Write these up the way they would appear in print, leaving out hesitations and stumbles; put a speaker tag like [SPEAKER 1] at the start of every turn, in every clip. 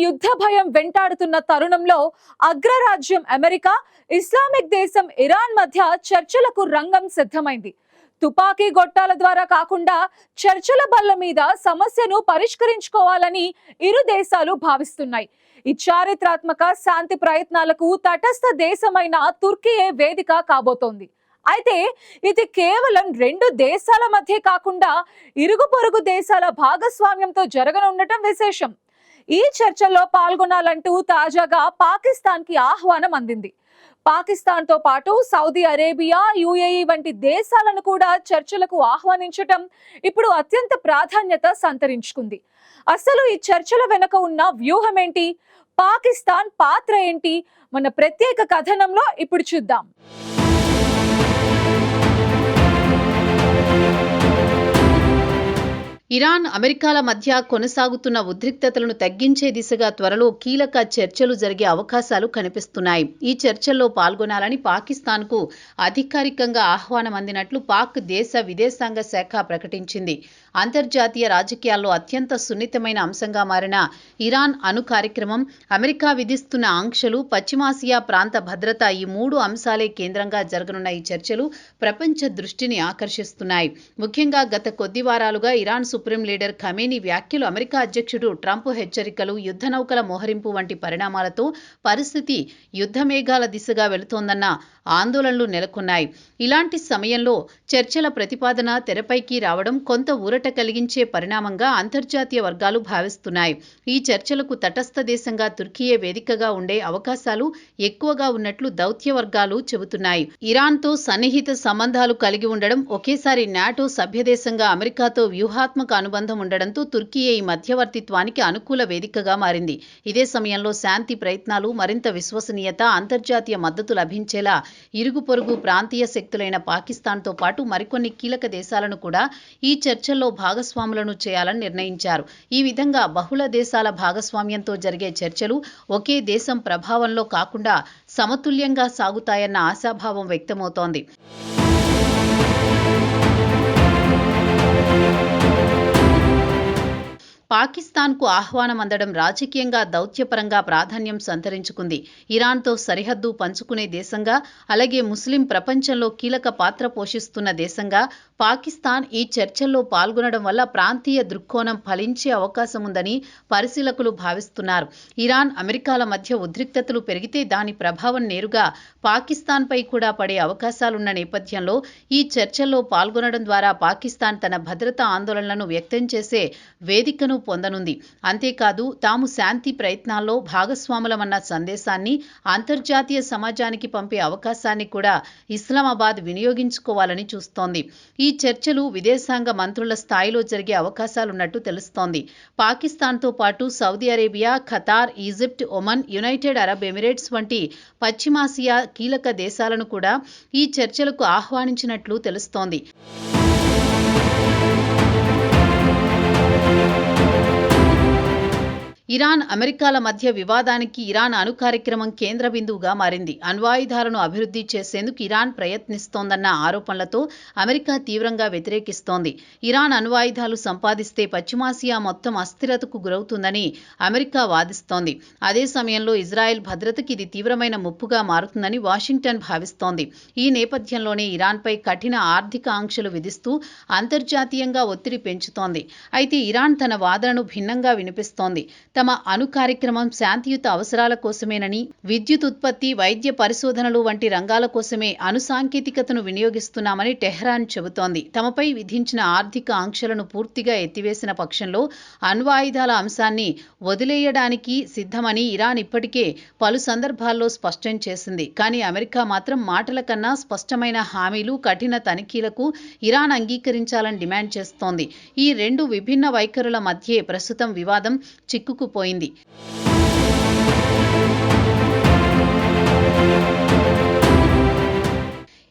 [SPEAKER 1] యుద్ధ భయం వెంటాడుతున్న తరుణంలో అగ్రరాజ్యం అమెరికా, ఇస్లామిక్ దేశం ఇరాన్ మధ్య చర్చలకు రంగం సిద్ధమైంది. తుపాకీ గొట్టాల ద్వారా కాకుండా చర్చల బల్ల మీద సమస్యను పరిష్కరించుకోవాలని ఇరు దేశాలు భావిస్తున్నాయి. ఈ చారిత్రాత్మక శాంతి ప్రయత్నాలకు తటస్థ దేశమైన తుర్కీయే వేదిక కాబోతోంది. అయితే ఇది కేవలం రెండు దేశాల మధ్య కాకుండా ఇరుగు పొరుగు దేశాల భాగస్వామ్యంతో జరగనుండటం విశేషం. ఈ చర్చల్లో పాల్గొనాలంటూ తాజాగా పాకిస్తాన్ కి ఆహ్వానం అందింది. పాకిస్తాన్ తో పాటు సౌదీ అరేబియా, యుఏఈ వంటి దేశాలను కూడా చర్చలకు ఆహ్వానించటం ఇప్పుడు అత్యంత ప్రాధాన్యత సంతరించుకుంది. అసలు ఈ చర్చల వెనుక ఉన్న వ్యూహం ఏంటి, పాకిస్తాన్ పాత్ర ఏంటి, మన ప్రత్యేక కథనంలో ఇప్పుడు చూద్దాం.
[SPEAKER 2] ఇరాన్, అమెరికాల మధ్య కొనసాగుతున్న ఉద్రిక్తతలను తగ్గించే దిశగా త్వరలో కీలక చర్చలు జరిగే అవకాశాలు కనిపిస్తున్నాయి. ఈ చర్చల్లో పాల్గొనాలని పాకిస్తాన్కు అధికారికంగా ఆహ్వానం అందినట్లు పాక్ దేశ విదేశాంగ శాఖ ప్రకటించింది. అంతర్జాతీయ రాజకీయాల్లో అత్యంత సున్నితమైన అంశంగా మారిన ఇరాన్ అణు కార్యక్రమం, అమెరికా విధిస్తున్న ఆంక్షలు, పశ్చిమాసియా ప్రాంత భద్రత, ఈ మూడు అంశాలే కేంద్రంగా జరగనున్న ఈ చర్చలు ప్రపంచ దృష్టిని ఆకర్షిస్తున్నాయి. ముఖ్యంగా గత కొద్ది వారాలుగా ఇరాన్ సుప్రీం లీడర్ ఖమేనీ వ్యాఖ్యలు, అమెరికా అధ్యక్షుడు ట్రంప్ హెచ్చరికలు, యుద్ధ నౌకల మోహరింపు వంటి పరిణామాలతో పరిస్థితి యుద్ధ మేఘాల దిశగా వెళుతోందన్న ఆందోళనలు నెలకొన్నాయి. ఇలాంటి సమయంలో చర్చల ప్రతిపాదన తెరపైకి రావడం కొంత ఊరట కలిగించే పరిణామంగా అంతర్జాతీయ వర్గాలు భావిస్తున్నాయి. ఈ చర్చలకు తటస్థ దేశంగా తుర్కీయే వేదికగా ఉండే అవకాశాలు ఎక్కువగా ఉన్నట్లు దౌత్య వర్గాలు చెబుతున్నాయి. ఇరాన్తో సన్నిహిత సంబంధాలు కలిగి ఉండడం, ఒకేసారి నాటో సభ్యదేశంగా అమెరికాతో వ్యూహాత్మక అనుబంధం ఉండడంతో తుర్కీయే ఈ మధ్యవర్తిత్వానికి అనుకూల వేదికగా మారింది. ఇదే సమయంలో శాంతి ప్రయత్నాలు, మరింత విశ్వసనీయత, అంతర్జాతీయ మద్దతు లభించేలా ఇరుగు పొరుగు ప్రాంతీయ శక్తులైన పాకిస్తాన్తో పాటు మరికొన్ని కీలక దేశాలను కూడా ఈ చర్చల్లో భాగస్వాములను చేయాలని నిర్ణయించారు. ఈ విధంగా బహుళ దేశాల భాగస్వామ్యంతో జరిగే చర్చలు ఒకే దేశం ప్రభావంలో కాకుండా సమతుల్యంగా సాగుతాయన్న ఆశాభావం వ్యక్తమవుతోంది. పాకిస్తాన్కు ఆహ్వానం అందడం రాజకీయంగా, దౌత్యపరంగా ప్రాధాన్యం సంతరించుకుంది. ఇరాన్తో సరిహద్దు పంచుకునే దేశంగా, అలాగే ముస్లిం ప్రపంచంలో కీలక పాత్ర పోషిస్తున్న దేశంగా పాకిస్తాన్ ఈ చర్చల్లో పాల్గొనడం వల్ల ప్రాంతీయ దృక్కోణం ఫలించే అవకాశం ఉందని పరిశీలకులు భావిస్తున్నారు. ఇరాన్, అమెరికాల మధ్య ఉద్రిక్తతలు పెరిగితే దాని ప్రభావం నేరుగా పాకిస్తాన్పై కూడా పడే అవకాశాలున్న నేపథ్యంలో ఈ చర్చల్లో పాల్గొనడం ద్వారా పాకిస్తాన్ తన భద్రతా ఆందోళనలను వ్యక్తం చేసే వేదికను పొందనుంది. అంతేకాదు, తాము శాంతి ప్రయత్నాల్లో భాగస్వాములమన్న సందేశాన్ని అంతర్జాతీయ సమాజానికి పంపే అవకాశాన్ని కూడా ఇస్లామాబాద్ వినియోగించుకోవాలని చూస్తోంది. ఈ చర్చలు విదేశాంగ మంత్రుల స్థాయిలో జరిగే అవకాశాలున్నట్టు తెలుస్తోంది. పాకిస్తాన్తో పాటు Saudi Arabia, Qatar, Egypt, Oman, United Arab Emirates వంటి పశ్చిమాసియా కీలక దేశాలను కూడా ఈ చర్చలకు ఆహ్వానించినట్లు తెలుస్తోంది. ఇరాన్, అమెరికాల మధ్య వివాదానికి ఇరాన్ అణు కార్యక్రమం కేంద్ర బిందువుగా మారింది. అణ్వాయుధాలను అభివృద్ధి చేసేందుకు ఇరాన్ ప్రయత్నిస్తోందన్న ఆరోపణలతో అమెరికా తీవ్రంగా వ్యతిరేకిస్తోంది. ఇరాన్ అణ్వాయుధాలు సంపాదిస్తే పశ్చిమాసియా మొత్తం అస్థిరతకు గురవుతుందని అమెరికా వాదిస్తోంది. అదే సమయంలో ఇజ్రాయెల్ భద్రతకి ఇది తీవ్రమైన ముప్పుగా మారుతుందని వాషింగ్టన్ భావిస్తోంది. ఈ నేపథ్యంలోనే ఇరాన్పై కఠిన ఆర్థిక ఆంక్షలు విధిస్తూ అంతర్జాతీయంగా ఒత్తిడి పెంచుతోంది. అయితే ఇరాన్ తన వాదనను భిన్నంగా వినిపిస్తోంది. తమ అణు కార్యక్రమం శాంతియుత అవసరాల కోసమేనని, విద్యుత్ ఉత్పత్తి, వైద్య పరిశోధనలు వంటి రంగాల కోసమే అణు సాంకేతికతను వినియోగిస్తున్నామని టెహ్రాన్ చెబుతోంది. తమపై విధించిన ఆర్థిక ఆంక్షలను పూర్తిగా ఎత్తివేసిన పక్షంలో అణ్వాయుధాల అంశాన్ని వదిలేయడానికి సిద్ధమని ఇరాన్ ఇప్పటికే పలు సందర్భాల్లో స్పష్టం చేసింది. కానీ అమెరికా మాత్రం మాటల కన్నా స్పష్టమైన హామీలు, కఠిన తనిఖీలకు ఇరాన్ అంగీకరించాలని డిమాండ్ చేస్తోంది. ఈ రెండు విభిన్న వైఖరుల మధ్యే ప్రస్తుతం వివాదం చిక్కుకుపోయింది.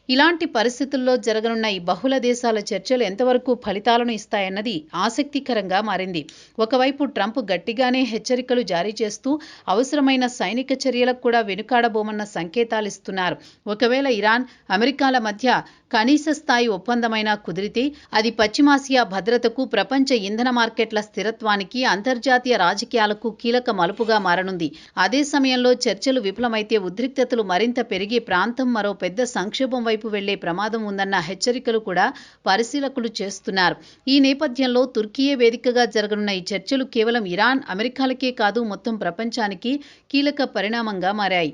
[SPEAKER 2] ఇలాంటి పరిస్థితుల్లో జరగనున్న ఈ బహుళ దేశాల చర్చలు ఎంతవరకు ఫలితాలను ఇస్తాయన్నది ఆసక్తికరంగా మారింది. ఒకవైపు ట్రంప్ గట్టిగానే హెచ్చరికలు జారీ చేస్తూ అవసరమైన సైనిక చర్యలకు కూడా వెనుకాడబోమన్న సంకేతాలు ఇస్తున్నారు. ఒకవేళ ఇరాన్, అమెరికాల మధ్య కనీస స్థాయి ఒప్పందమైనా కుదిరితే అది పశ్చిమాసియా భద్రతకు, ప్రపంచ ఇంధన మార్కెట్ల స్థిరత్వానికి, అంతర్జాతీయ రాజకీయాలకు కీలక మలుపుగా మారనుంది. అదే సమయంలో చర్చలు విఫలమైతే ఉద్రిక్తతలు మరింత పెరిగి ప్రాంతం మరో పెద్ద సంక్షోభం వైపు వెళ్లే ప్రమాదం ఉందన్న హెచ్చరికలు కూడా పరిశీలకులు చేస్తున్నారు. ఈ నేపథ్యంలో తుర్కియే వేదికగా జరగనున్న ఈ చర్చలు కేవలం ఇరాన్, అమెరికాలకే కాదు మొత్తం ప్రపంచానికి కీలక పరిణామంగా మారాయి.